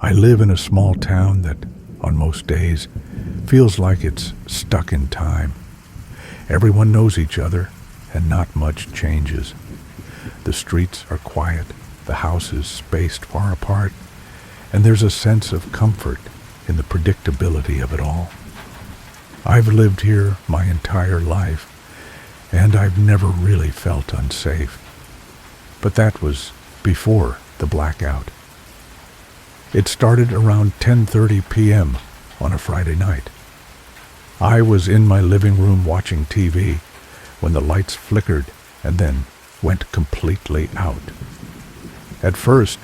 I live in a small town that, on most days, feels like it's stuck in time. Everyone knows each other, and not much changes. The streets are quiet, the houses spaced far apart, and there's a sense of comfort in the predictability of it all. I've lived here my entire life, and I've never really felt unsafe. But that was before the blackout. It started around 10:30 p.m. on a Friday night. I was in my living room watching TV when the lights flickered and then went completely out. At first,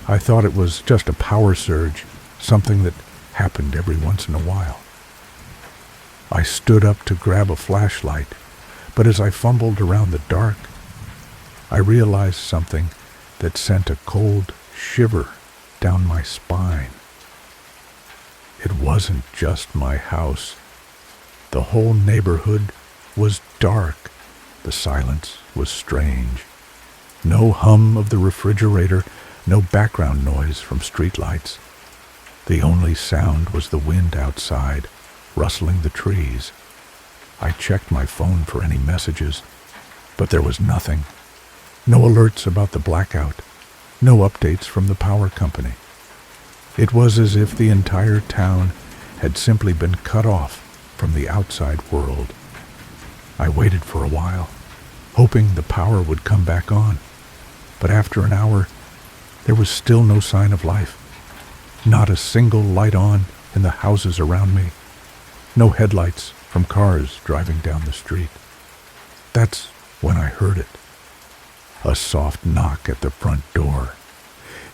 I thought it was just a power surge, something that happened every once in a while. I stood up to grab a flashlight, but as I fumbled around the dark, I realized something that sent a cold shiver down my spine. It wasn't just my house. The whole neighborhood was dark. The silence was strange. No hum of the refrigerator, no background noise from streetlights. The only sound was the wind outside, rustling the trees. I checked my phone for any messages, but there was nothing. No alerts about the blackout. No updates from the power company. It was as if the entire town had simply been cut off from the outside world. I waited for a while, hoping the power would come back on, but after an hour, there was still no sign of life. Not a single light on in the houses around me. No headlights from cars driving down the street. That's when I heard it. A soft knock at the front door.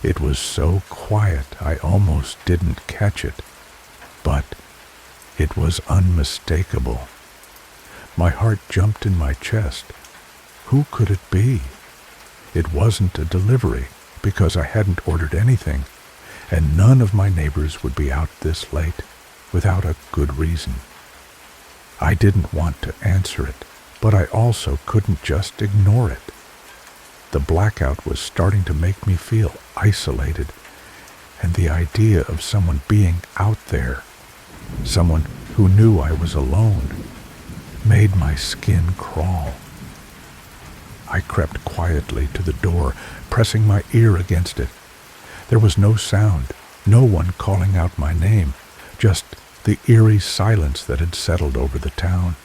It was so quiet I almost didn't catch it, but it was unmistakable. My heart jumped in my chest. Who could it be? It wasn't a delivery, because I hadn't ordered anything, and none of my neighbors would be out this late without a good reason. I didn't want to answer it, but I also couldn't just ignore it. The blackout was starting to make me feel isolated, and the idea of someone being out there, someone who knew I was alone, made my skin crawl. I crept quietly to the door, pressing my ear against it. There was no sound, no one calling out my name, just the eerie silence that had settled over the town.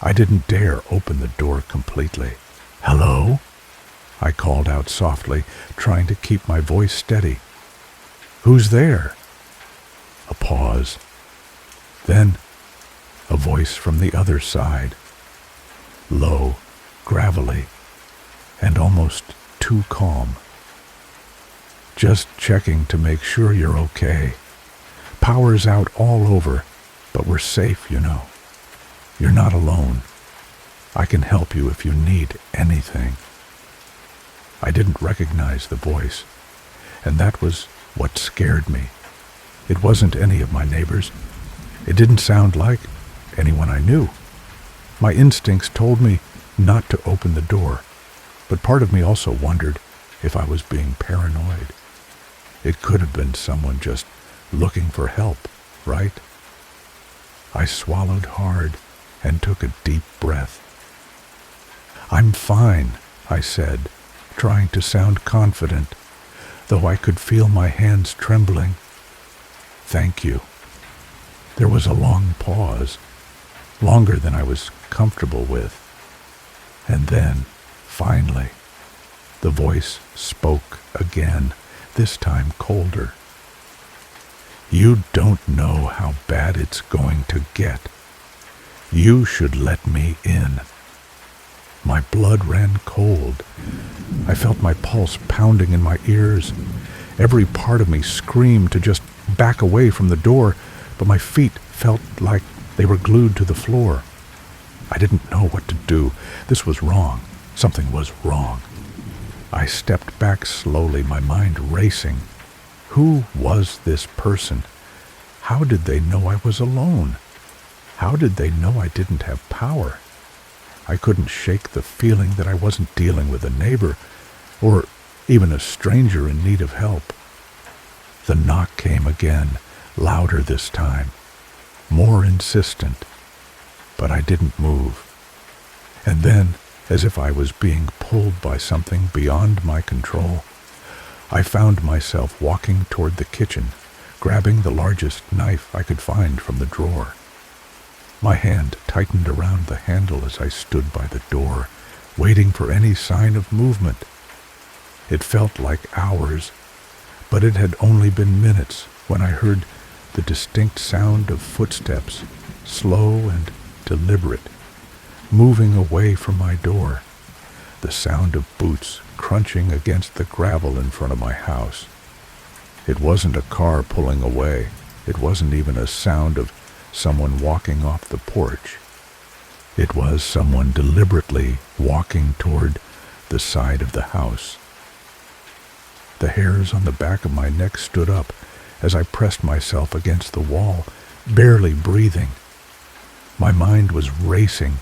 I didn't dare open the door completely. "Hello?" I called out softly, trying to keep my voice steady. "Who's there?" A pause. Then a voice from the other side. Low, gravelly, and almost too calm. "Just checking to make sure you're okay. Power's out all over, but we're safe, you know. You're not alone. I can help you if you need anything." I didn't recognize the voice, and that was what scared me. It wasn't any of my neighbors. It didn't sound like anyone I knew. My instincts told me not to open the door, but part of me also wondered if I was being paranoid. It could have been someone just looking for help, right? I swallowed hard and took a deep breath. "I'm fine," I said, trying to sound confident, though I could feel my hands trembling. "Thank you." There was a long pause, longer than I was comfortable with. And then, finally, the voice spoke again, this time colder. "You don't know how bad it's going to get. You should let me in." My blood ran cold. I felt my pulse pounding in my ears. Every part of me screamed to just back away from the door, but my feet felt like they were glued to the floor. I didn't know what to do. This was wrong. Something was wrong. I stepped back slowly, my mind racing. Who was this person? How did they know I was alone? How did they know I didn't have power? I couldn't shake the feeling that I wasn't dealing with a neighbor, or even a stranger in need of help. The knock came again, louder this time, more insistent, but I didn't move. And then, as if I was being pulled by something beyond my control, I found myself walking toward the kitchen, grabbing the largest knife I could find from the drawer. My hand tightened around the handle as I stood by the door, waiting for any sign of movement. It felt like hours, but it had only been minutes when I heard the distinct sound of footsteps, slow and deliberate, moving away from my door, the sound of boots crunching against the gravel in front of my house. It wasn't a car pulling away. It wasn't even a sound of someone walking off the porch. It was someone deliberately walking toward the side of the house. The hairs on the back of my neck stood up as I pressed myself against the wall, barely breathing. My mind was racing.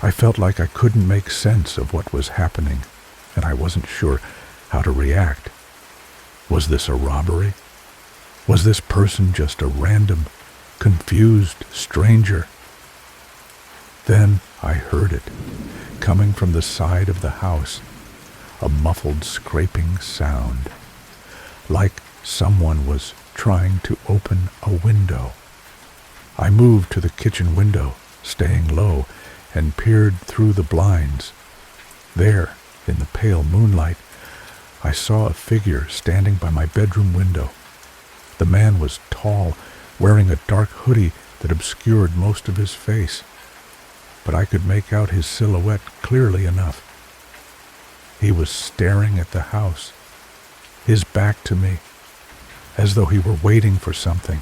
I felt like I couldn't make sense of what was happening, and I wasn't sure how to react. Was this a robbery? Was this person just a random, confused stranger? Then I heard it, coming from the side of the house, a muffled scraping sound, like someone was trying to open a window. I moved to the kitchen window, staying low, and peered through the blinds. There, in the pale moonlight, I saw a figure standing by my bedroom window. The man was tall, wearing a dark hoodie that obscured most of his face, but I could make out his silhouette clearly enough. He was staring at the house, his back to me, as though he were waiting for something.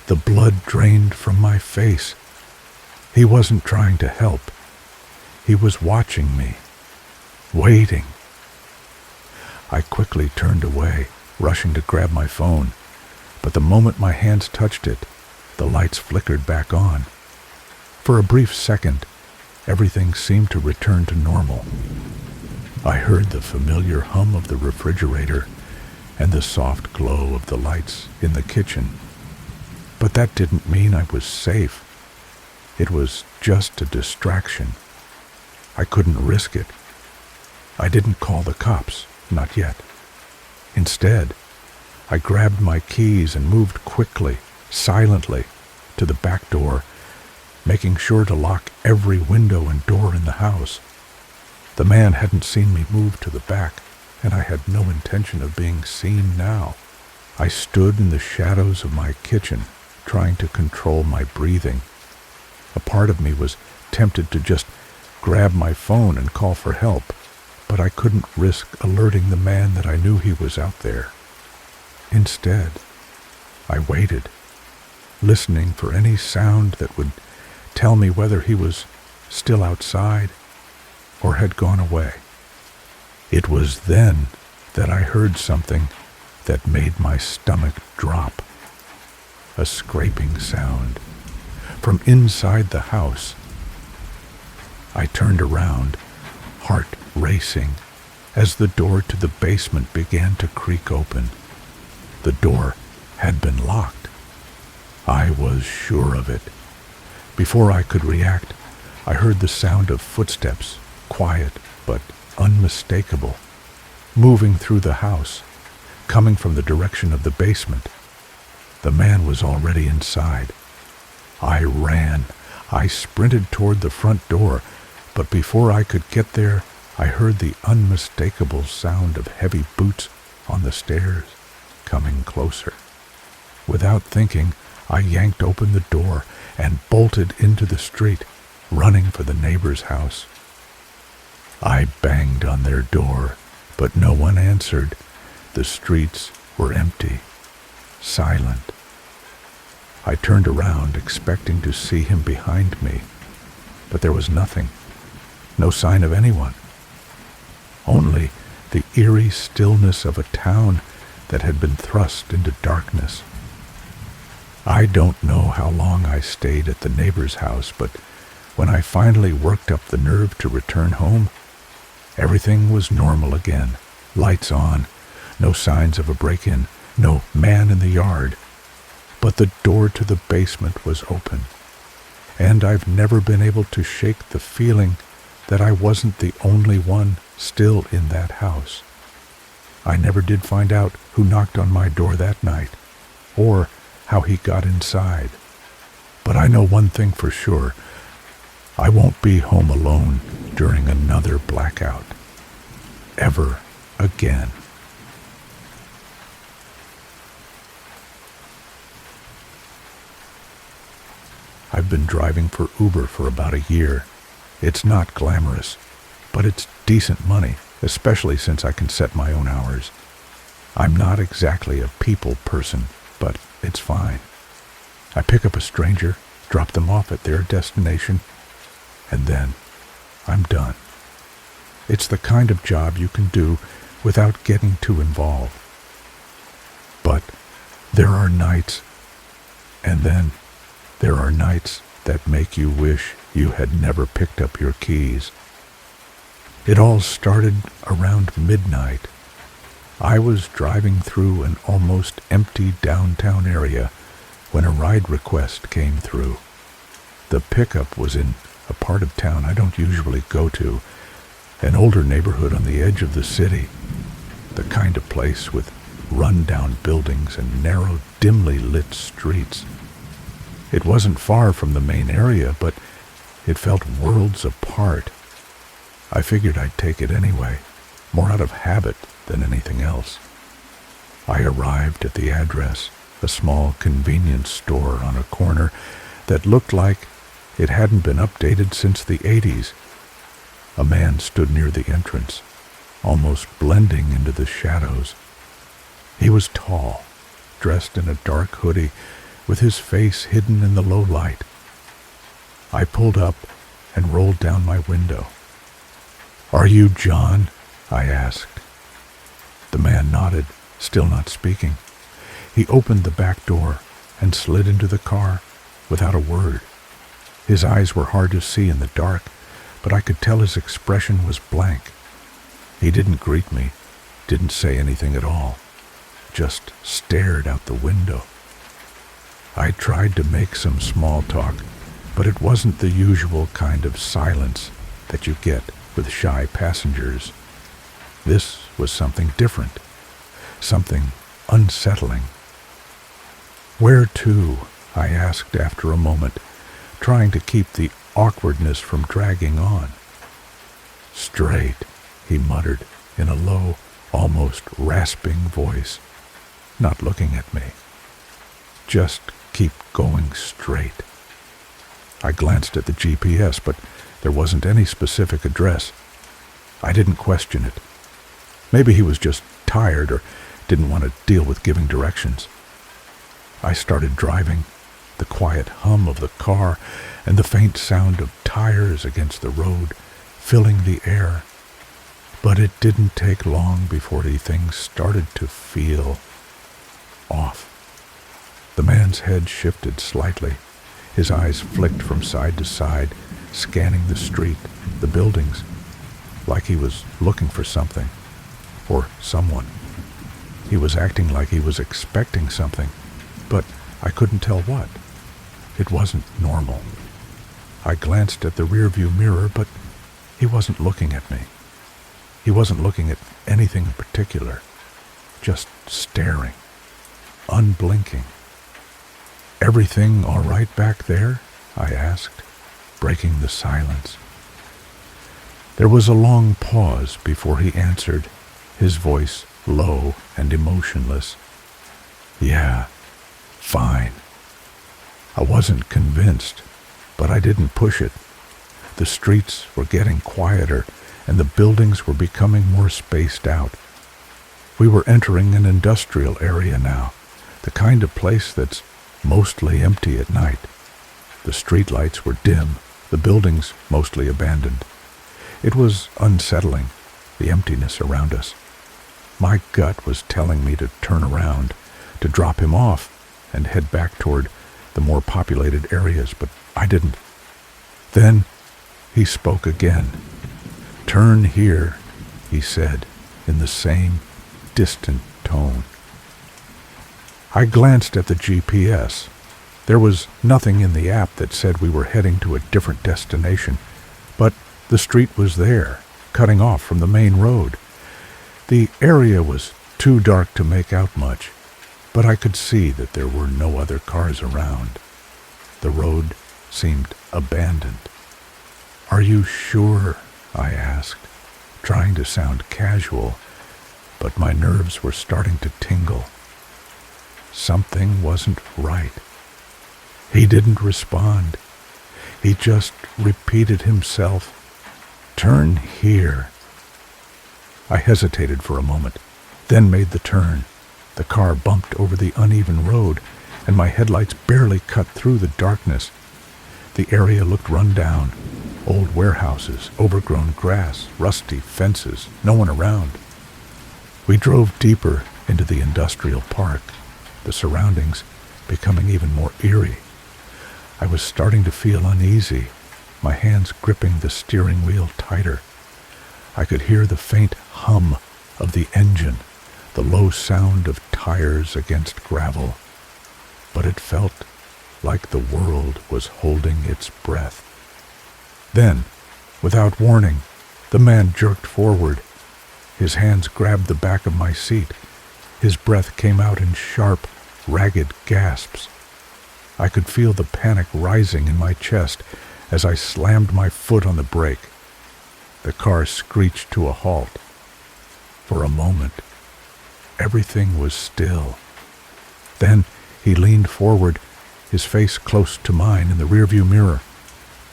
The blood drained from my face. He wasn't trying to help. He was watching me, waiting. I quickly turned away, rushing to grab my phone, but the moment my hands touched it, the lights flickered back on. For a brief second, everything seemed to return to normal. I heard the familiar hum of the refrigerator and the soft glow of the lights in the kitchen. But that didn't mean I was safe. It was just a distraction. I couldn't risk it. I didn't call the cops, not yet. Instead, I grabbed my keys and moved quickly, silently, to the back door, making sure to lock every window and door in the house. The man hadn't seen me move to the back, and I had no intention of being seen now. I stood in the shadows of my kitchen, trying to control my breathing. A part of me was tempted to just grab my phone and call for help, but I couldn't risk alerting the man that I knew he was out there. Instead, I waited, listening for any sound that would tell me whether he was still outside or had gone away. It was then that I heard something that made my stomach drop. A scraping sound from inside the house. I turned around, heart racing, as the door to the basement began to creak open. The door had been locked. I was sure of it. Before I could react, I heard the sound of footsteps, quiet but unmistakable, moving through the house, coming from the direction of the basement. The man was already inside. I ran. I sprinted toward the front door, but before I could get there, I heard the unmistakable sound of heavy boots on the stairs, coming closer. Without thinking, I yanked open the door and bolted into the street, running for the neighbor's house. I banged on their door, but no one answered. The streets were empty, silent. I turned around, expecting to see him behind me, but there was nothing, no sign of anyone. Only the eerie stillness of a town that had been thrust into darkness. I don't know how long I stayed at the neighbor's house, but when I finally worked up the nerve to return home, everything was normal again, lights on, no signs of a break-in, no man in the yard, but the door to the basement was open, and I've never been able to shake the feeling that I wasn't the only one still in that house. I never did find out who knocked on my door that night, or how he got inside. But I know one thing for sure. I won't be home alone during another blackout. Ever again. I've been driving for Uber for about a year. It's not glamorous, but it's decent money, especially since I can set my own hours. I'm not exactly a people person, but it's fine. I pick up a stranger, drop them off at their destination, and then I'm done. It's the kind of job you can do without getting too involved. But there are nights, and then there are nights that make you wish you had never picked up your keys. It all started around midnight. I was driving through an almost empty downtown area when a ride request came through. The pickup was in a part of town I don't usually go to, an older neighborhood on the edge of the city, the kind of place with run-down buildings and narrow, dimly lit streets. It wasn't far from the main area, but it felt worlds apart. I figured I'd take it anyway, more out of habit than anything else. I arrived at the address, a small convenience store on a corner that looked like it hadn't been updated since the 80s. A man stood near the entrance, almost blending into the shadows. He was tall, dressed in a dark hoodie, with his face hidden in the low light. I pulled up and rolled down my window. "Are you John?" I asked. The man nodded, still not speaking. He opened the back door and slid into the car without a word. His eyes were hard to see in the dark, but I could tell his expression was blank. He didn't greet me, didn't say anything at all, just stared out the window. I tried to make some small talk, but it wasn't the usual kind of silence that you get with shy passengers. This was something different, something unsettling. "Where to?" I asked after a moment, trying to keep the awkwardness from dragging on. "Straight," he muttered in a low, almost rasping voice, not looking at me. "Just keep going straight." I glanced at the GPS, but there wasn't any specific address. I didn't question it. Maybe he was just tired or didn't want to deal with giving directions. I started driving, the quiet hum of the car and the faint sound of tires against the road filling the air. But it didn't take long before the thing started to feel off. The man's head shifted slightly. His eyes flicked from side to side, scanning the street, the buildings, like he was looking for something, or someone. He was acting like he was expecting something, but I couldn't tell what. It wasn't normal. I glanced at the rearview mirror, but he wasn't looking at me. He wasn't looking at anything in particular, just staring, unblinking. "Everything all right back there?" I asked, breaking the silence. There was a long pause before he answered, his voice low and emotionless. "Yeah, fine." I wasn't convinced, but I didn't push it. The streets were getting quieter, and the buildings were becoming more spaced out. We were entering an industrial area now, the kind of place that's mostly empty at night. The streetlights were dim, the buildings mostly abandoned. It was unsettling, the emptiness around us. My gut was telling me to turn around, to drop him off, and head back toward the more populated areas, but I didn't. Then he spoke again. "Turn here," he said, in the same distant tone. I glanced at the GPS. There was nothing in the app that said we were heading to a different destination, but the street was there, cutting off from the main road. The area was too dark to make out much, but I could see that there were no other cars around. The road seemed abandoned. "Are you sure?" I asked, trying to sound casual, but my nerves were starting to tingle. Something wasn't right. He didn't respond. He just repeated himself, "Turn here." I hesitated for a moment, then made the turn. The car bumped over the uneven road, and my headlights barely cut through the darkness. The area looked run down. Old warehouses, overgrown grass, rusty fences, no one around. We drove deeper into the industrial park, the surroundings becoming even more eerie. I was starting to feel uneasy, my hands gripping the steering wheel tighter. I could hear the faint hum of the engine, the low sound of tires against gravel, but it felt like the world was holding its breath. Then, without warning, the man jerked forward. His hands grabbed the back of my seat. His breath came out in sharp, ragged gasps. I could feel the panic rising in my chest as I slammed my foot on the brake. The car screeched to a halt. For a moment, everything was still. Then he leaned forward, his face close to mine in the rearview mirror.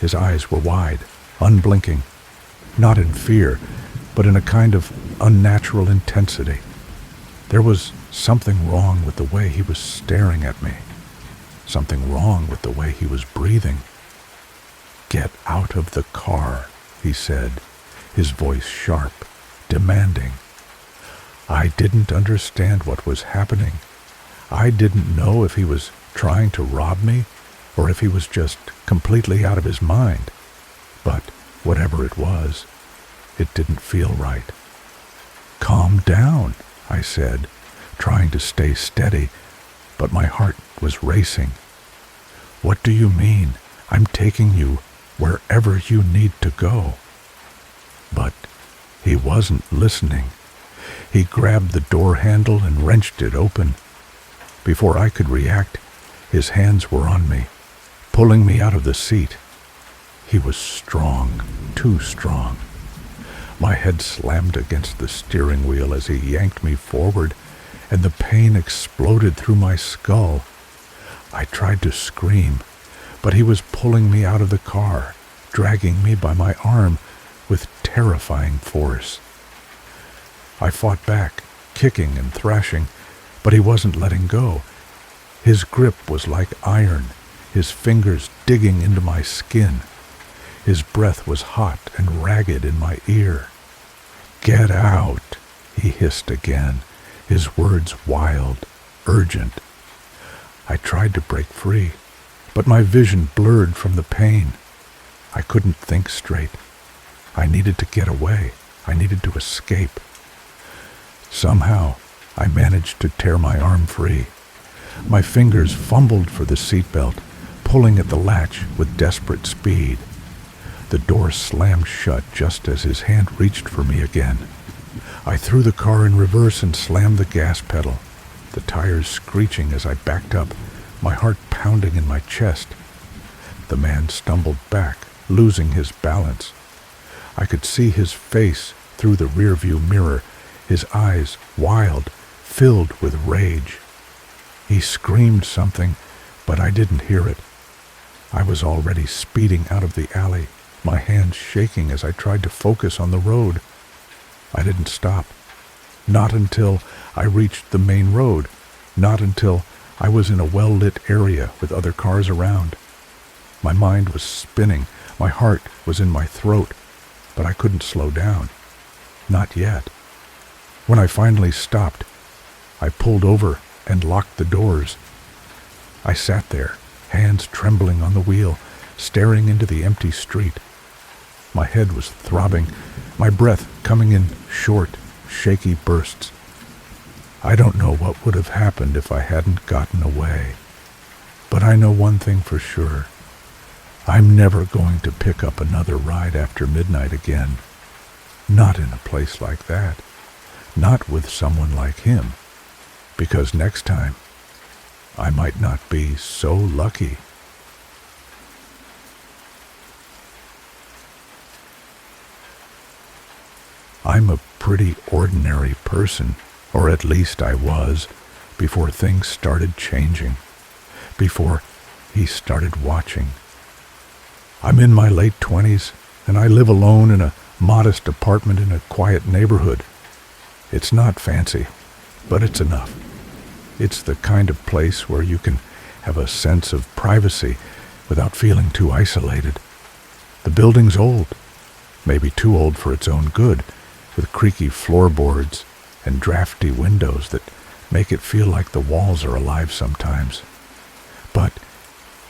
His eyes were wide, unblinking, not in fear, but in a kind of unnatural intensity. There was something wrong with the way he was staring at me. Something wrong with the way he was breathing. "Get out of the car," he said, his voice sharp, demanding. I didn't understand what was happening. I didn't know if he was trying to rob me or if he was just completely out of his mind. But whatever it was, it didn't feel right. "Calm down," I said, trying to stay steady, but my heart was racing. "What do you mean? I'm taking you wherever you need to go." But he wasn't listening. He grabbed the door handle and wrenched it open. Before I could react, his hands were on me, pulling me out of the seat. He was strong, too strong. My head slammed against the steering wheel as he yanked me forward, and the pain exploded through my skull. I tried to scream, but he was pulling me out of the car, dragging me by my arm with terrifying force. I fought back, kicking and thrashing, but he wasn't letting go. His grip was like iron, his fingers digging into my skin. His breath was hot and ragged in my ear. "Get out," he hissed again, his words wild, urgent. I tried to break free, but my vision blurred from the pain. I couldn't think straight. I needed to get away. I needed to escape. Somehow, I managed to tear my arm free. My fingers fumbled for the seatbelt, pulling at the latch with desperate speed. The door slammed shut just as his hand reached for me again. I threw the car in reverse and slammed the gas pedal, the tires screeching as I backed up, my heart pounding in my chest. The man stumbled back, losing his balance. I could see his face through the rearview mirror, his eyes wild, filled with rage. He screamed something, but I didn't hear it. I was already speeding out of the alley, my hands shaking as I tried to focus on the road. I didn't stop. Not until I reached the main road. Not until I was in a well-lit area with other cars around. My mind was spinning. My heart was in my throat, but I couldn't slow down. Not yet. When I finally stopped, I pulled over and locked the doors. I sat there, hands trembling on the wheel, staring into the empty street. My head was throbbing, my breath coming in short, shaky bursts. I don't know what would have happened if I hadn't gotten away. But I know one thing for sure. I'm never going to pick up another ride after midnight again. Not in a place like that. Not with someone like him. Because next time, I might not be so lucky. I'm a pretty ordinary person, or at least I was, before things started changing, before he started watching. I'm in my late 20s, and I live alone in a modest apartment in a quiet neighborhood. It's not fancy, but it's enough. It's the kind of place where you can have a sense of privacy without feeling too isolated. The building's old, maybe too old for its own good, with creaky floorboards and drafty windows that make it feel like the walls are alive sometimes. But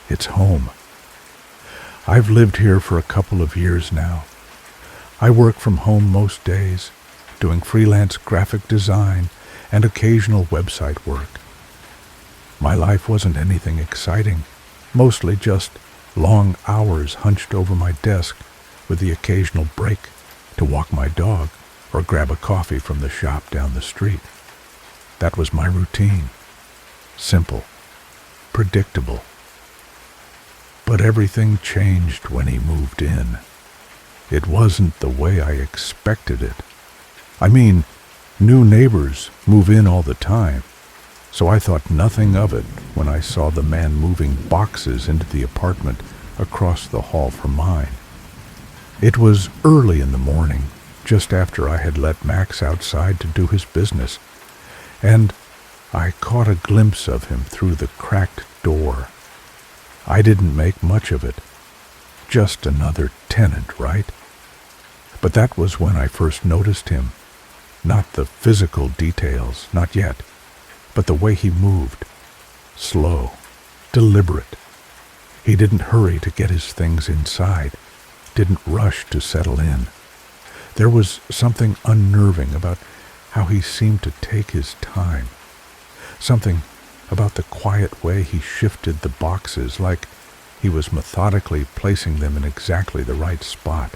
it's home. I've lived here for a couple of years now. I work from home most days, doing freelance graphic design and occasional website work. My life wasn't anything exciting, mostly just long hours hunched over my desk with the occasional break to walk my dog or grab a coffee from the shop down the street. That was my routine. Simple, predictable. But everything changed when he moved in. It wasn't the way I expected it. I mean, new neighbors move in all the time, so I thought nothing of it when I saw the man moving boxes into the apartment across the hall from mine. It was early in the morning, just after I had let Max outside to do his business, and I caught a glimpse of him through the cracked door. I didn't make much of it. Just another tenant, right? But that was when I first noticed him. Not the physical details, not yet, but the way he moved. Slow, deliberate. He didn't hurry to get his things inside, didn't rush to settle in. There was something unnerving about how he seemed to take his time. Something about the quiet way he shifted the boxes, like he was methodically placing them in exactly the right spot.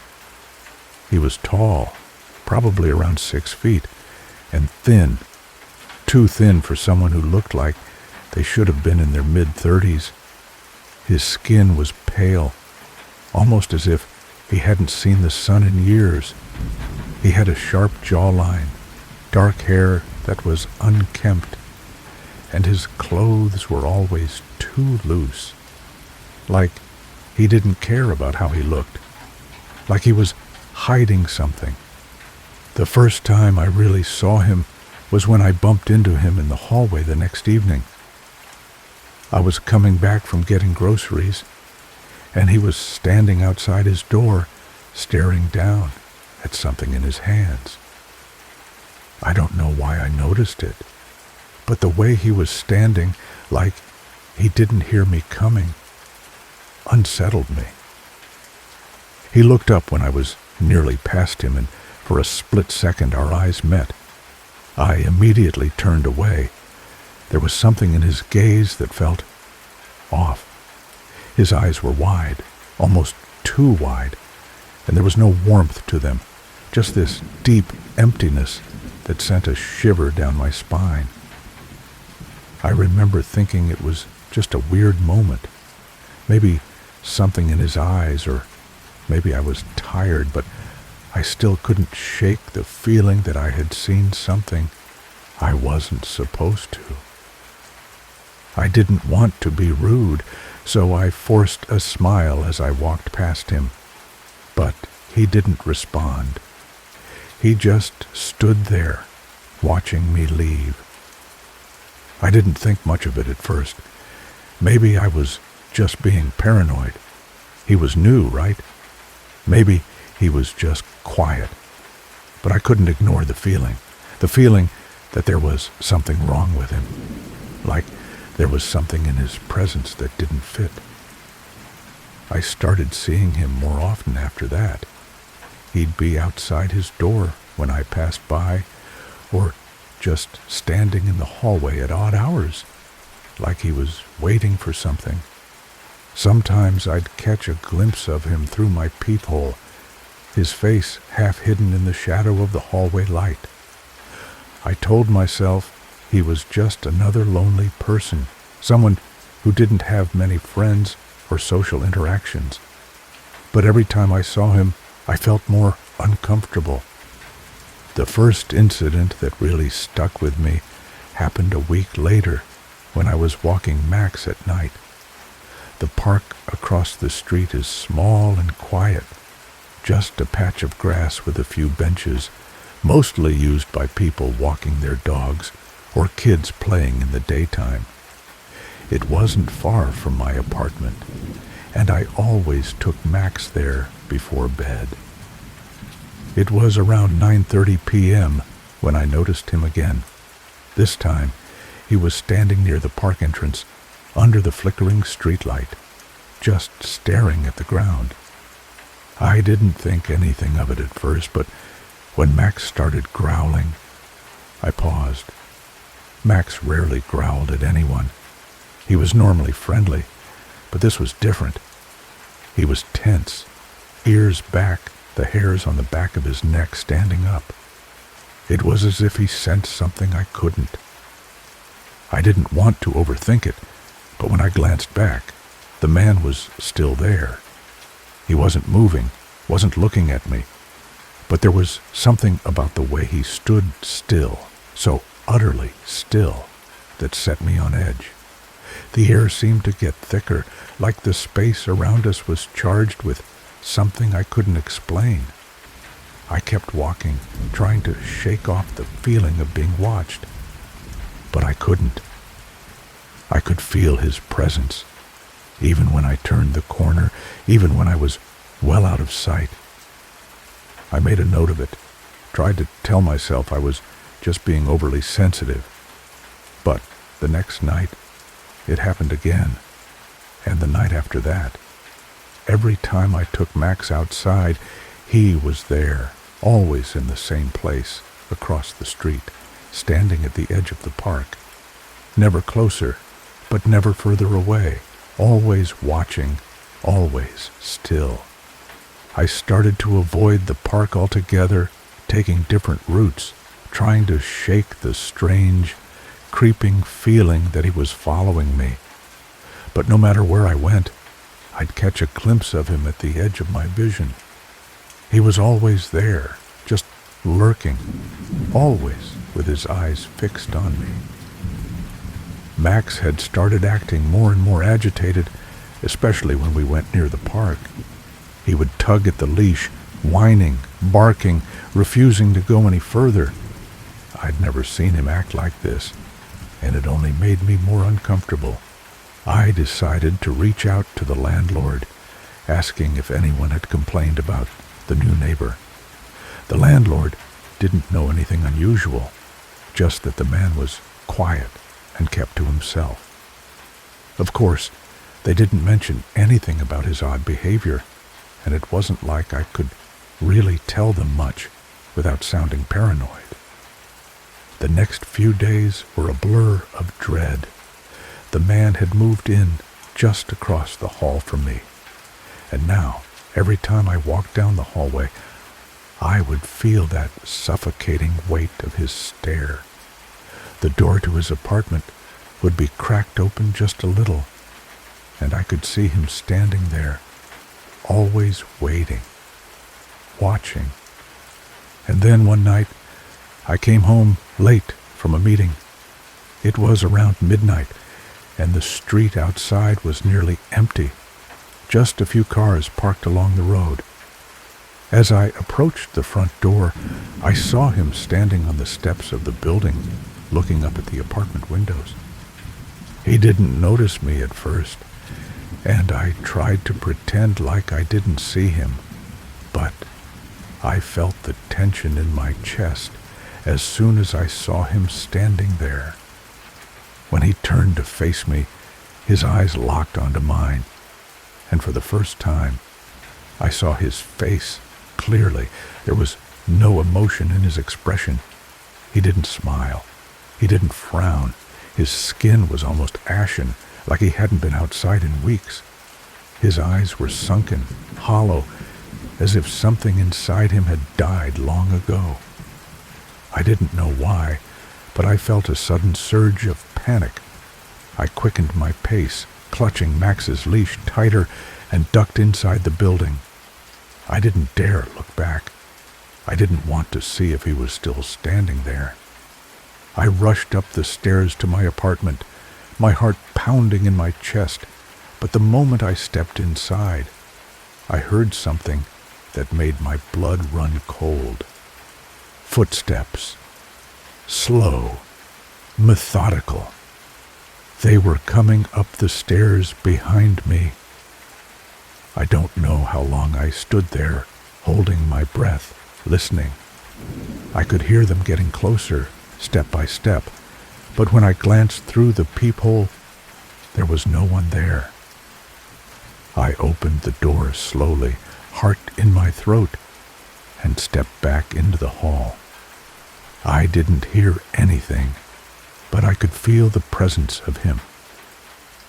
He was tall, probably around 6 feet, and thin, too thin for someone who looked like they should have been in their mid-30s. His skin was pale, almost as if he hadn't seen the sun in years. He had a sharp jawline, dark hair that was unkempt, and his clothes were always too loose. Like he didn't care about how he looked. Like he was hiding something. The first time I really saw him was when I bumped into him in the hallway the next evening. I was coming back from getting groceries, and he was standing outside his door, staring down at something in his hands. I don't know why I noticed it, but the way he was standing, like he didn't hear me coming, unsettled me. He looked up when I was nearly past him, and for a split second our eyes met. I immediately turned away. There was something in his gaze that felt off. His eyes were wide, almost too wide, and there was no warmth to them, just this deep emptiness that sent a shiver down my spine. I remember thinking it was just a weird moment. Maybe something in his eyes, or maybe I was tired, but I still couldn't shake the feeling that I had seen something I wasn't supposed to. I didn't want to be rude, so I forced a smile as I walked past him. But he didn't respond. He just stood there, watching me leave. I didn't think much of it at first. Maybe I was just being paranoid. He was new, right? Maybe he was just quiet. But I couldn't ignore the feeling that there was something wrong with him, like there was something in his presence that didn't fit. I started seeing him more often after that. He'd be outside his door when I passed by, or just standing in the hallway at odd hours, like he was waiting for something. Sometimes I'd catch a glimpse of him through my peephole, his face half hidden in the shadow of the hallway light. I told myself he was just another lonely person, someone who didn't have many friends or social interactions. But every time I saw him, I felt more uncomfortable. The first incident that really stuck with me happened a week later when I was walking Max at night. The park across the street is small and quiet, just a patch of grass with a few benches, mostly used by people walking their dogs or kids playing in the daytime. It wasn't far from my apartment, and I always took Max there before bed. It was around 9:30 p.m. when I noticed him again. This time, he was standing near the park entrance, under the flickering streetlight, just staring at the ground. I didn't think anything of it at first, but when Max started growling, I paused. Max rarely growled at anyone. He was normally friendly, but this was different. He was tense, ears back, the hairs on the back of his neck standing up. It was as if he sensed something I couldn't. I didn't want to overthink it, but when I glanced back, the man was still there. He wasn't moving, wasn't looking at me, but there was something about the way he stood still, so utterly still, that set me on edge. The air seemed to get thicker, like the space around us was charged with something I couldn't explain. I kept walking, trying to shake off the feeling of being watched, but I couldn't. I could feel his presence, even when I turned the corner, even when I was well out of sight. I made a note of it, tried to tell myself I was just being overly sensitive. But the next night, it happened again, and the night after that. Every time I took Max outside, he was there, always in the same place, across the street, standing at the edge of the park. Never closer, but never further away, always watching, always still. I started to avoid the park altogether, taking different routes, trying to shake the strange, creeping feeling that he was following me. But no matter where I went, I'd catch a glimpse of him at the edge of my vision. He was always there, just lurking, always with his eyes fixed on me. Max had started acting more and more agitated, especially when we went near the park. He would tug at the leash, whining, barking, refusing to go any further. I'd never seen him act like this, and it only made me more uncomfortable. I decided to reach out to the landlord, asking if anyone had complained about the new neighbor. The landlord didn't know anything unusual, just that the man was quiet and kept to himself. Of course, they didn't mention anything about his odd behavior, and it wasn't like I could really tell them much without sounding paranoid. The next few days were a blur of dread. The man had moved in just across the hall from me, and now, every time I walked down the hallway, I would feel that suffocating weight of his stare. The door to his apartment would be cracked open just a little, and I could see him standing there, always waiting, watching. And then one night, I came home late from a meeting. It was around midnight, and the street outside was nearly empty, just a few cars parked along the road. As I approached the front door, I saw him standing on the steps of the building, looking up at the apartment windows. He didn't notice me at first, and I tried to pretend like I didn't see him, but I felt the tension in my chest as soon as I saw him standing there. When he turned to face me, his eyes locked onto mine, and for the first time, I saw his face clearly. There was no emotion in his expression. He didn't smile. He didn't frown. His skin was almost ashen, like he hadn't been outside in weeks. His eyes were sunken, hollow, as if something inside him had died long ago. I didn't know why, but I felt a sudden surge of panic. I quickened my pace, clutching Max's leash tighter, and ducked inside the building. I didn't dare look back. I didn't want to see if he was still standing there. I rushed up the stairs to my apartment, my heart pounding in my chest, but the moment I stepped inside, I heard something that made my blood run cold. Footsteps. Slow, methodical. They were coming up the stairs behind me. I don't know how long I stood there, holding my breath, listening. I could hear them getting closer, step by step, but when I glanced through the peephole, there was no one there. I opened the door slowly, heart in my throat, and stepped back into the hall. I didn't hear anything, but I could feel the presence of him.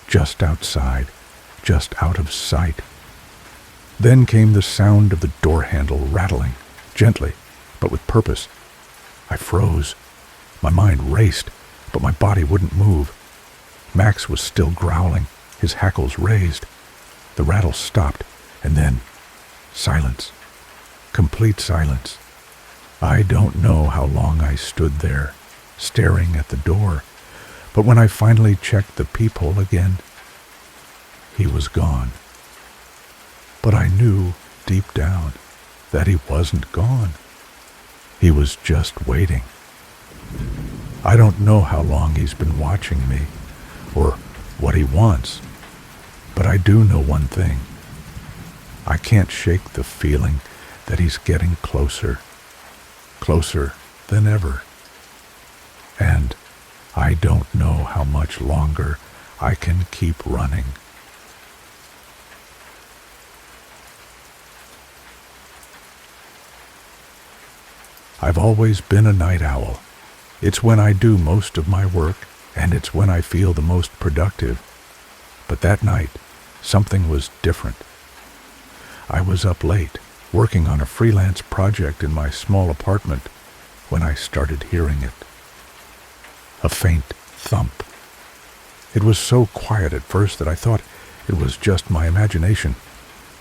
Just outside, just out of sight. Then came the sound of the door handle rattling, gently, but with purpose. I froze. My mind raced, but my body wouldn't move. Max was still growling, his hackles raised. The rattle stopped, and then silence. Complete silence. I don't know how long I stood there, staring at the door, but when I finally checked the peephole again, he was gone. But I knew, deep down, that he wasn't gone. He was just waiting. I don't know how long he's been watching me, or what he wants, but I do know one thing. I can't shake the feeling that he's getting closer, closer than ever. And I don't know how much longer I can keep running. I've always been a night owl. It's when I do most of my work, and it's when I feel the most productive. But that night, something was different. I was up late, working on a freelance project in my small apartment, when I started hearing it. A faint thump. It was so quiet at first that I thought it was just my imagination.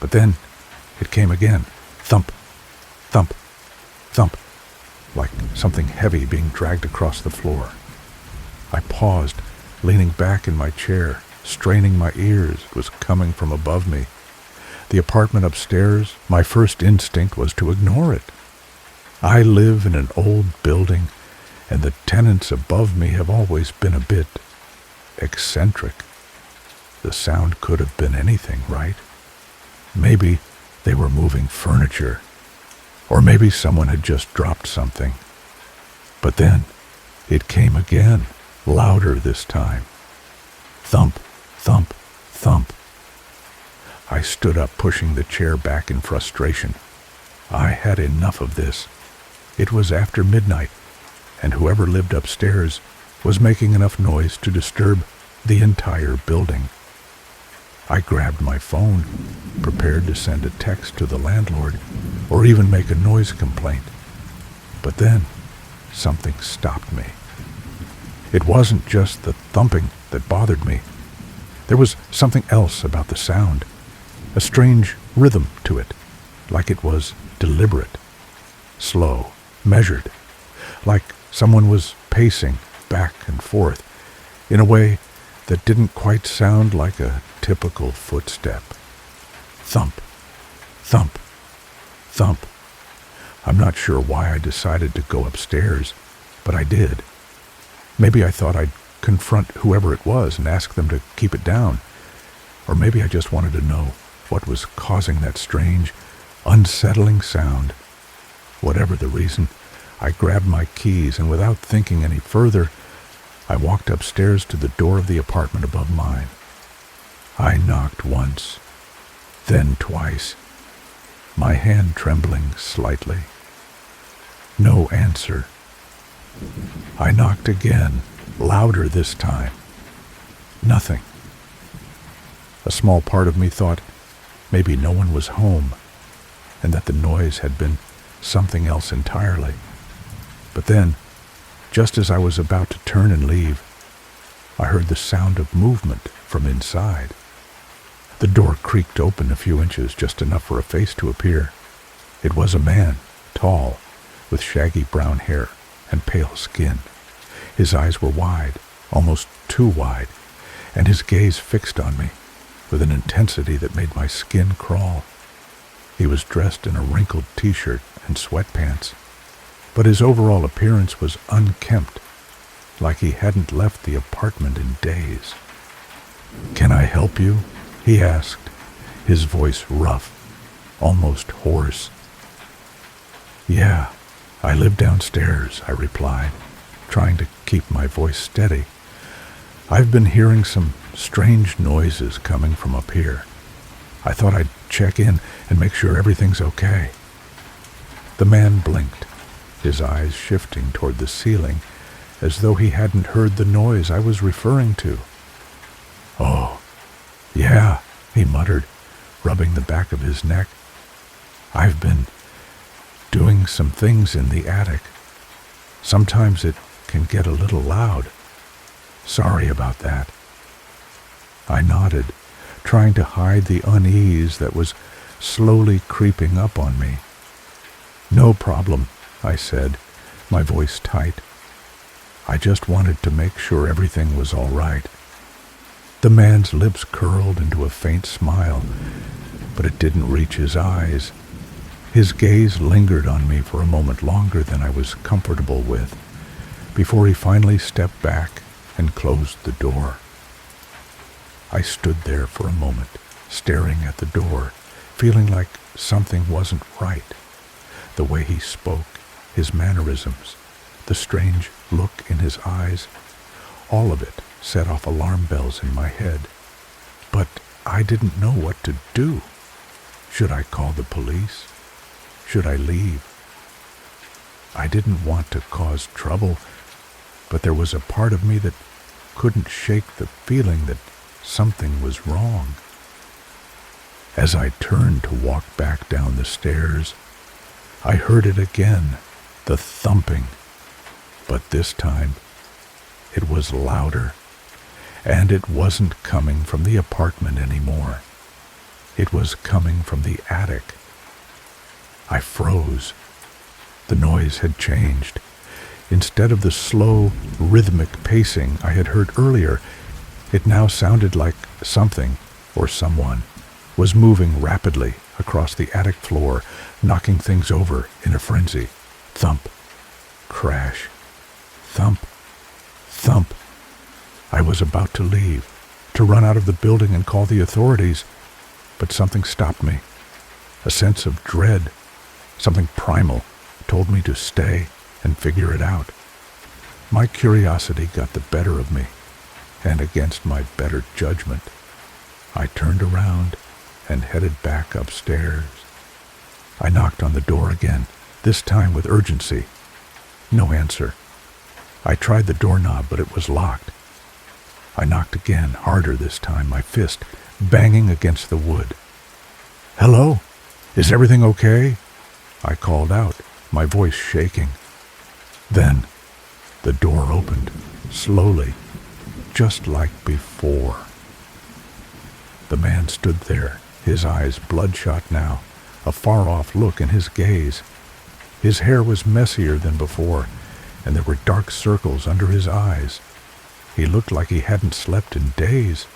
But then it came again. Thump, thump, thump, like something heavy being dragged across the floor. I paused, leaning back in my chair, straining my ears. It was coming from above me. The apartment upstairs, my first instinct was to ignore it. I live in an old building, and the tenants above me have always been a bit eccentric. The sound could have been anything, right? Maybe they were moving furniture, or maybe someone had just dropped something. But then it came again, louder this time. Thump, thump, thump. I stood up, pushing the chair back in frustration. I had enough of this. It was after midnight, and whoever lived upstairs was making enough noise to disturb the entire building. I grabbed my phone, prepared to send a text to the landlord, or even make a noise complaint. But then, something stopped me. It wasn't just the thumping that bothered me. There was something else about the sound, a strange rhythm to it, like it was deliberate, slow, measured, like someone was pacing back and forth in a way that didn't quite sound like a typical footstep. Thump, thump, thump. I'm not sure why I decided to go upstairs, but I did. Maybe I thought I'd confront whoever it was and ask them to keep it down. Or maybe I just wanted to know what was causing that strange, unsettling sound. Whatever the reason, I grabbed my keys and without thinking any further, I walked upstairs to the door of the apartment above mine. I knocked once, then twice, my hand trembling slightly. No answer. I knocked again, louder this time. Nothing. A small part of me thought maybe no one was home, and that the noise had been something else entirely. But then, just as I was about to turn and leave, I heard the sound of movement from inside. The door creaked open a few inches, just enough for a face to appear. It was a man, tall, with shaggy brown hair and pale skin. His eyes were wide, almost too wide, and his gaze fixed on me with an intensity that made my skin crawl. He was dressed in a wrinkled t-shirt and sweatpants, but his overall appearance was unkempt, like he hadn't left the apartment in days. "Can I help you?" he asked, his voice rough, almost hoarse. "Yeah, I live downstairs," I replied, trying to keep my voice steady. "I've been hearing some strange noises coming from up here. I thought I'd check in and make sure everything's okay." The man blinked, his eyes shifting toward the ceiling, as though he hadn't heard the noise I was referring to. "Oh, yeah," he muttered, rubbing the back of his neck. "I've been doing some things in the attic. Sometimes it can get a little loud. Sorry about that." I nodded, trying to hide the unease that was slowly creeping up on me. "No problem," I said, my voice tight. "I just wanted to make sure everything was all right." The man's lips curled into a faint smile, but it didn't reach his eyes. His gaze lingered on me for a moment longer than I was comfortable with, before he finally stepped back and closed the door. I stood there for a moment, staring at the door, feeling like something wasn't right. The way he spoke, his mannerisms, the strange look in his eyes, all of it set off alarm bells in my head. But I didn't know what to do. Should I call the police? Should I leave? I didn't want to cause trouble, but there was a part of me that couldn't shake the feeling that something was wrong. As I turned to walk back down the stairs, I heard it again, the thumping, but this time it was louder, and it wasn't coming from the apartment anymore. It was coming from the attic. I froze. The noise had changed. Instead of the slow, rhythmic pacing I had heard earlier, it now sounded like something, or someone, was moving rapidly across the attic floor, knocking things over in a frenzy. Thump, crash, thump, thump. I was about to leave, to run out of the building and call the authorities, but something stopped me. A sense of dread, something primal, told me to stay and figure it out. My curiosity got the better of me, and against my better judgment, I turned around and headed back upstairs. I knocked on the door again, this time with urgency. No answer. I tried the doorknob, but it was locked. I knocked again, harder this time, my fist banging against the wood. "Hello? Is everything okay?" I called out, my voice shaking. Then the door opened, slowly, just like before. The man stood there, his eyes bloodshot now, a far-off look in his gaze. His hair was messier than before, and there were dark circles under his eyes. He looked like he hadn't slept in days.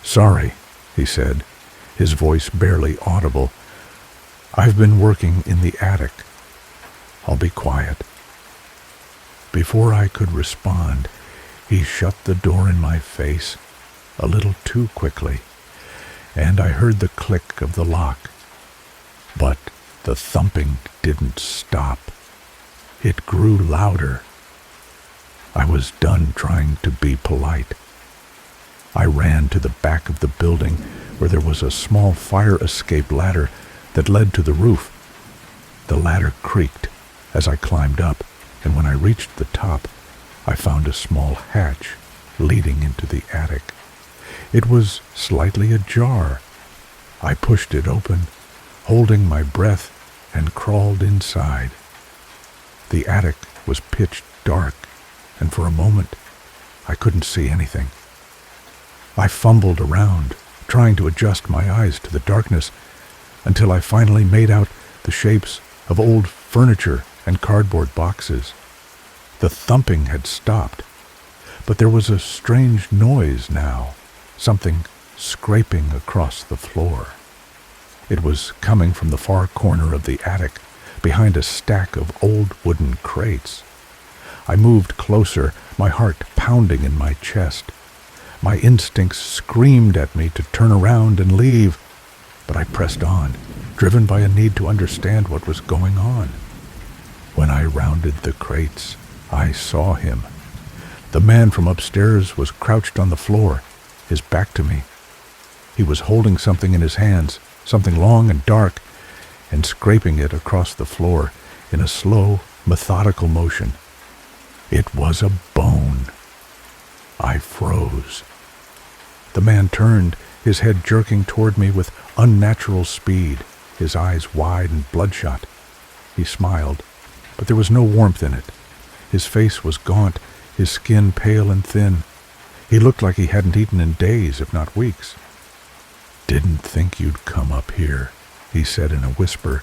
"Sorry," he said, his voice barely audible. "I've been working in the attic. I'll be quiet." Before I could respond, he shut the door in my face a little too quickly, and I heard the click of the lock. But the thumping didn't stop. It grew louder. I was done trying to be polite. I ran to the back of the building where there was a small fire escape ladder that led to the roof. The ladder creaked as I climbed up, and when I reached the top, I found a small hatch leading into the attic. It was slightly ajar. I pushed it open, holding my breath, and crawled inside. The attic was pitch dark, and for a moment, I couldn't see anything. I fumbled around, trying to adjust my eyes to the darkness, until I finally made out the shapes of old furniture and cardboard boxes. The thumping had stopped, but there was a strange noise now, something scraping across the floor. It was coming from the far corner of the attic, behind a stack of old wooden crates. I moved closer, my heart pounding in my chest. My instincts screamed at me to turn around and leave, but I pressed on, driven by a need to understand what was going on. When I rounded the crates, I saw him. The man from upstairs was crouched on the floor, his back to me. He was holding something in his hands, something long and dark, and scraping it across the floor in a slow, methodical motion. It was a bone. I froze. The man turned, his head jerking toward me with unnatural speed, his eyes wide and bloodshot. He smiled, but there was no warmth in it. His face was gaunt, his skin pale and thin. He looked like he hadn't eaten in days, if not weeks. "Didn't think you'd come up here," he said in a whisper,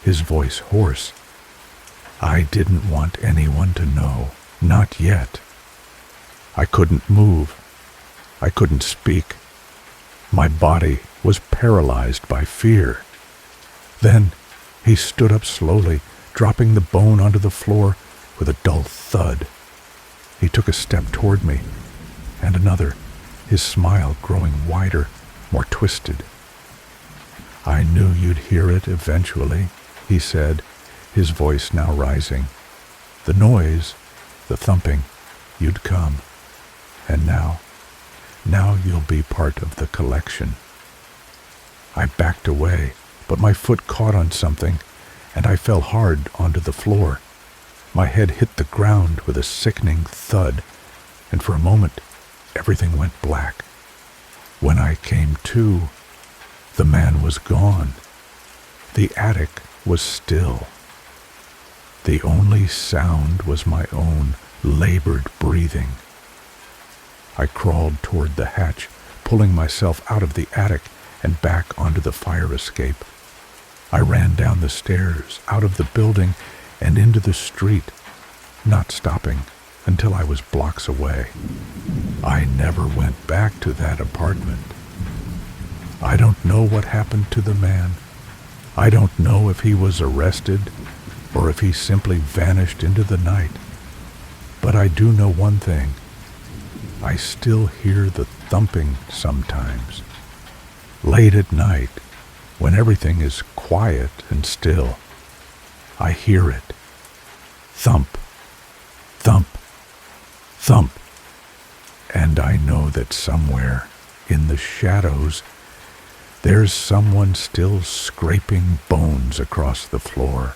his voice hoarse. "I didn't want anyone to know, not yet." I couldn't move. I couldn't speak. My body was paralyzed by fear. Then he stood up slowly, dropping the bone onto the floor with a dull thud. He took a step toward me, and another, his smile growing wider, more twisted. "I knew you'd hear it eventually," he said, his voice now rising. "The noise, the thumping, you'd come. And now you'll be part of the collection." I backed away, but my foot caught on something, and I fell hard onto the floor. My head hit the ground with a sickening thud, and for a moment, everything went black. When I came to, the man was gone. The attic was still. The only sound was my own labored breathing. I crawled toward the hatch, pulling myself out of the attic and back onto the fire escape. I ran down the stairs, out of the building, and into the street, not stopping until I was blocks away. I never went back to that apartment. I don't know what happened to the man. I don't know if he was arrested or if he simply vanished into the night. But I do know one thing. I still hear the thumping sometimes. Late at night, when everything is quiet and still, I hear it. Thump, thump, thump. And I know that somewhere in the shadows, there's someone still scraping bones across the floor.